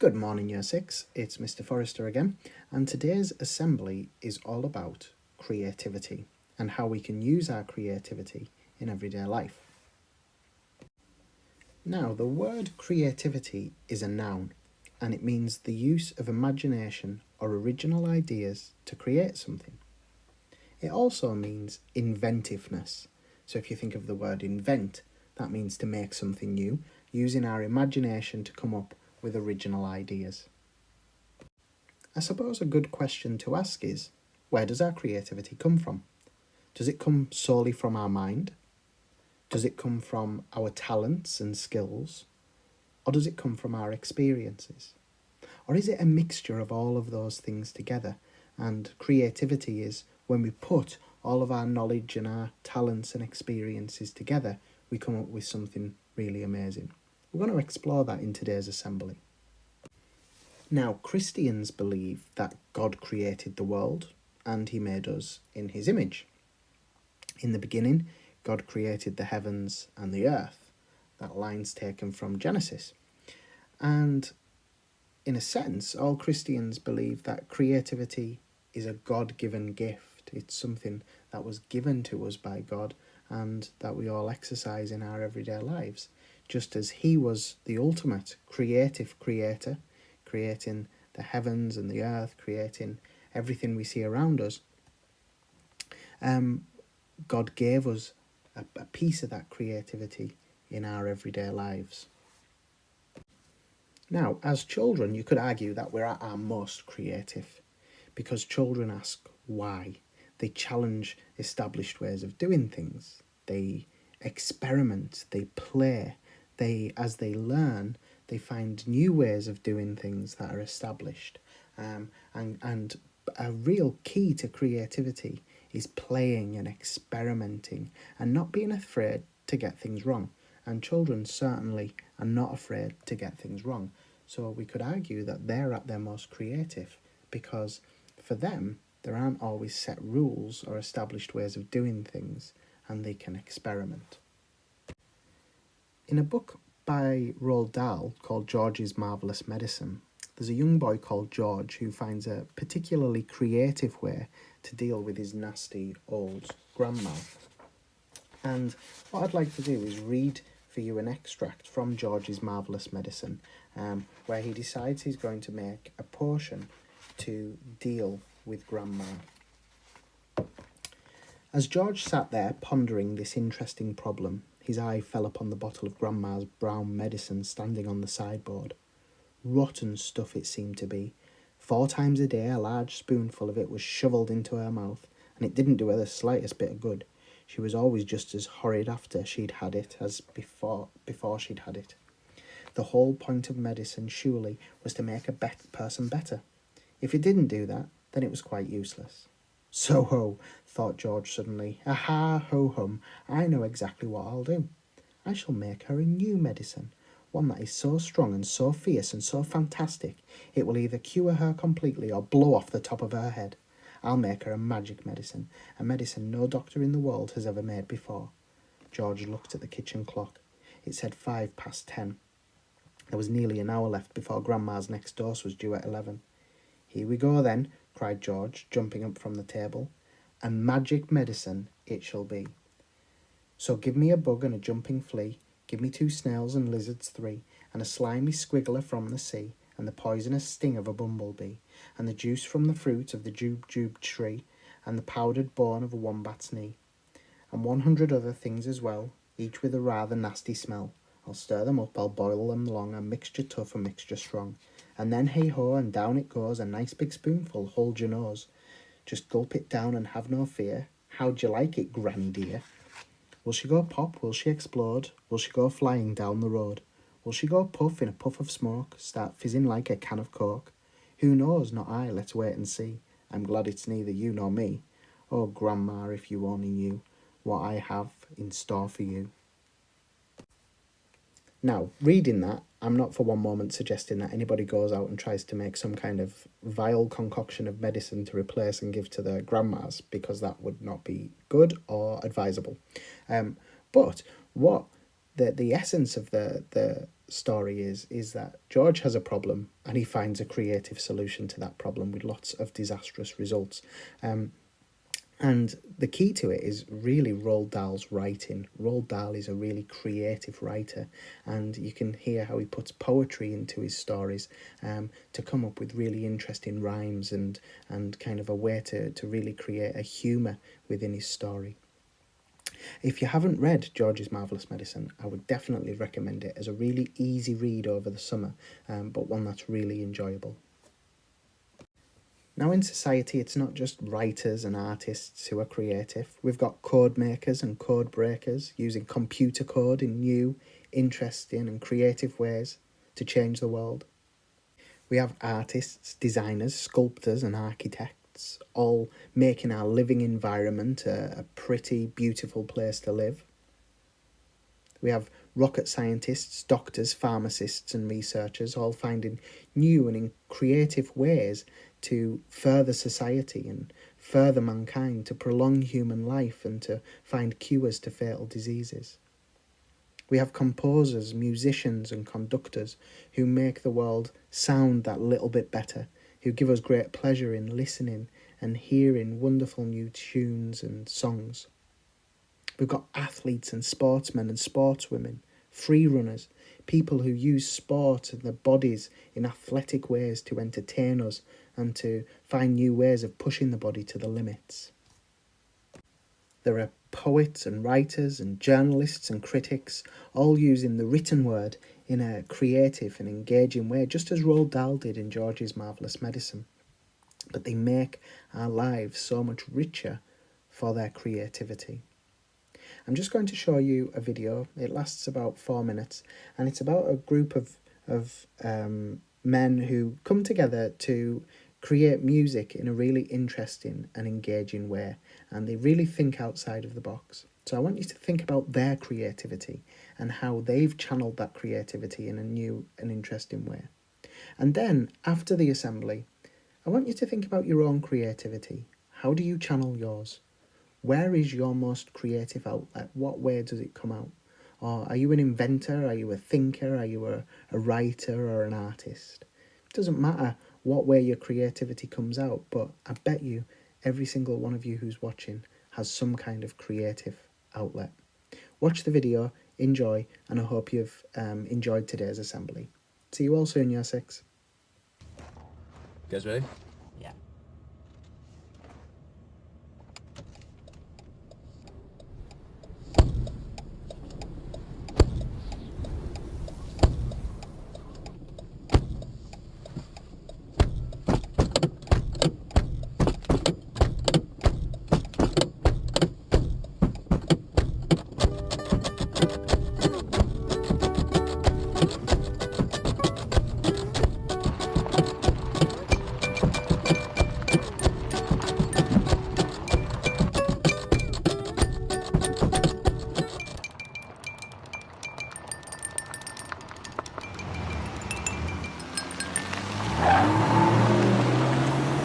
Good morning, Year 6. It's Mr. Forrester again, and today's assembly is all about creativity and how we can use our creativity in everyday life. Now, the word creativity is a noun, and it means the use of imagination or original ideas to create something. It also means inventiveness. So if you think of the word invent, that means to make something new, using our imagination to come up with original ideas. I suppose a good question to ask is, where does our creativity come from? Does it come solely from our mind? Does it come from our talents and skills? Or does it come from our experiences? Or is it a mixture of all of those things together? And creativity is when we put all of our knowledge and our talents and experiences together, we come up with something really amazing. We're going to explore that in today's assembly. Now, Christians believe that God created the world and he made us in his image. In the beginning, God created the heavens and the earth. That line's taken from Genesis. And in a sense, all Christians believe that creativity is a God-given gift. It's something that was given to us by God and that we all exercise in our everyday lives. Just as he was the ultimate creative creator, creating the heavens and the earth, creating everything we see around us, God gave us a piece of that creativity in our everyday lives. Now, as children, you could argue that we're at our most creative because children ask why. They challenge established ways of doing things. They experiment, they play, as they learn, they find new ways of doing things that are established. And a real key to creativity is playing and experimenting and not being afraid to get things wrong. And children certainly are not afraid to get things wrong. So we could argue that they're at their most creative because for them, there aren't always set rules or established ways of doing things, and they can experiment. In a book by Roald Dahl called George's Marvellous Medicine, there's a young boy called George who finds a particularly creative way to deal with his nasty old grandma. And what I'd like to do is read for you an extract from George's Marvellous Medicine, where he decides he's going to make a potion to deal with Grandma. As George sat there pondering this interesting problem, his eye fell upon the bottle of Grandma's brown medicine standing on the sideboard. Rotten stuff it seemed to be. 4 times a day a large spoonful of it was shovelled into her mouth, and it didn't do her the slightest bit of good. She was always just as horrid after she'd had it as before she'd had it. The whole point of medicine, surely, was to make a person better. If it didn't do that, then it was quite useless. So ho, thought George suddenly. Aha, ho hum, I know exactly what I'll do. I shall make her a new medicine, one that is so strong and so fierce and so fantastic, it will either cure her completely or blow off the top of her head. I'll make her a magic medicine, a medicine no doctor in the world has ever made before. George looked at the kitchen clock. It said 10:05. There was nearly an hour left before Grandma's next dose was due at 11. Here we go then, cried George, jumping up from the table. A magic medicine it shall be. So give me a bug and a jumping flea, give me 2 snails and lizards 3, and a slimy squiggler from the sea, and the poisonous sting of a bumblebee, and the juice from the fruit of the jube tree, and the powdered bone of a wombat's knee, and 100 other things as well, each with a rather nasty smell. I'll stir them up, I'll boil them long, a mixture tough, a mixture strong. And then hey-ho, and down it goes, a nice big spoonful, hold your nose. Just gulp it down and have no fear. How'd you like it, granny dear? Will she go pop, will she explode? Will she go flying down the road? Will she go puff in a puff of smoke, start fizzing like a can of coke? Who knows, not I, let's wait and see. I'm glad it's neither you nor me. Oh, Grandma, if you only knew what I have in store for you. Now, reading that, I'm not for one moment suggesting that anybody goes out and tries to make some kind of vile concoction of medicine to replace and give to their grandmas, because that would not be good or advisable. But what the essence of the story is that George has a problem and he finds a creative solution to that problem with lots of disastrous results. And the key to it is really Roald Dahl's writing. Roald Dahl is a really creative writer, and you can hear how he puts poetry into his stories to come up with really interesting rhymes and kind of a way to really create a humour within his story. If you haven't read George's Marvellous Medicine, I would definitely recommend it as a really easy read over the summer, but one that's really enjoyable. Now in society, it's not just writers and artists who are creative. We've got code makers and code breakers using computer code in new, interesting and creative ways to change the world. We have artists, designers, sculptors and architects all making our living environment a pretty, beautiful place to live. We have rocket scientists, doctors, pharmacists and researchers all finding new and creative ways to further society and further mankind, to prolong human life and to find cures to fatal diseases. We have composers, musicians and conductors who make the world sound that little bit better, who give us great pleasure in listening and hearing wonderful new tunes and songs. We've got athletes and sportsmen and sportswomen, free runners, people who use sport and their bodies in athletic ways to entertain us and to find new ways of pushing the body to the limits. There are poets and writers and journalists and critics all using the written word in a creative and engaging way, just as Roald Dahl did in George's Marvellous Medicine. But they make our lives so much richer for their creativity. I'm just going to show you a video. It lasts about 4 minutes, and it's about a group of men who come together to create music in a really interesting and engaging way, and they really think outside of the box. So I want you to think about their creativity and how they've channeled that creativity in a new and interesting way. And then, after the assembly, I want you to think about your own creativity. How do you channel yours? Where is your most creative outlet? What way does it come out? Or are you an inventor? Are you a thinker? Are you a writer or an artist? It doesn't matter what way your creativity comes out, but I bet you every single one of you who's watching has some kind of creative outlet. Watch the video, enjoy, and I hope you've enjoyed today's assembly. See you all soon, Year 6. You guys ready? Yeah.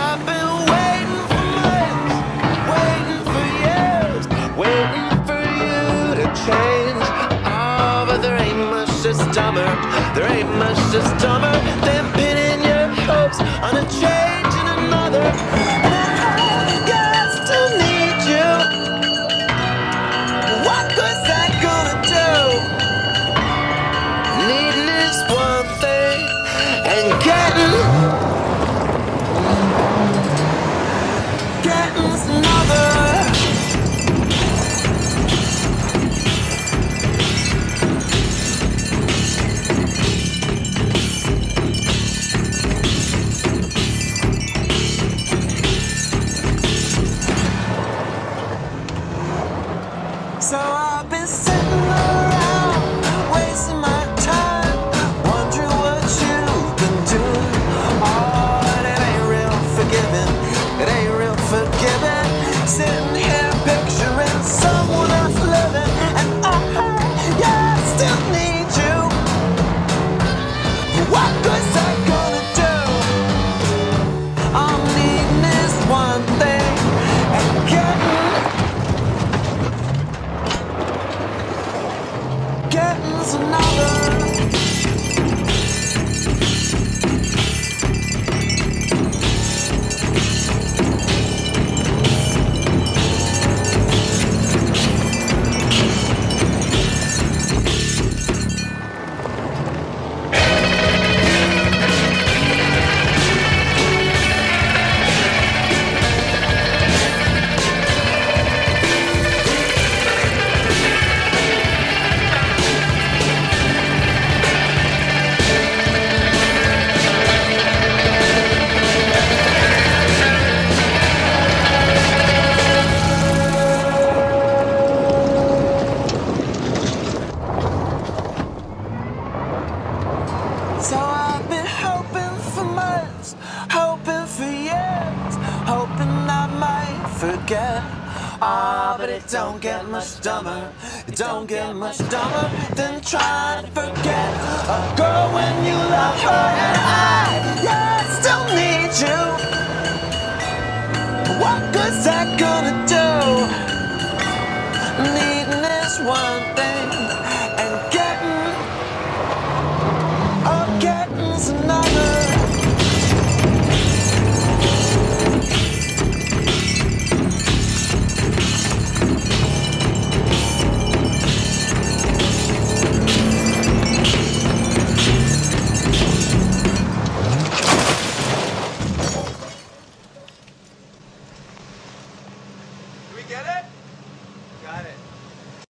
I've been waiting for months, waiting for years, waiting for you to change. Oh, but there ain't much that's dumber, there ain't much that's dumber than pinning your hopes on a change in another. And I still need you. What good's that gonna do? Needing is one thing, and getting's another. forget. Ah, but it don't get much dumber. It don't get much dumber than trying to forget a girl when you love her. And yeah, still need you. But what good's that gonna do? Needing this one thing.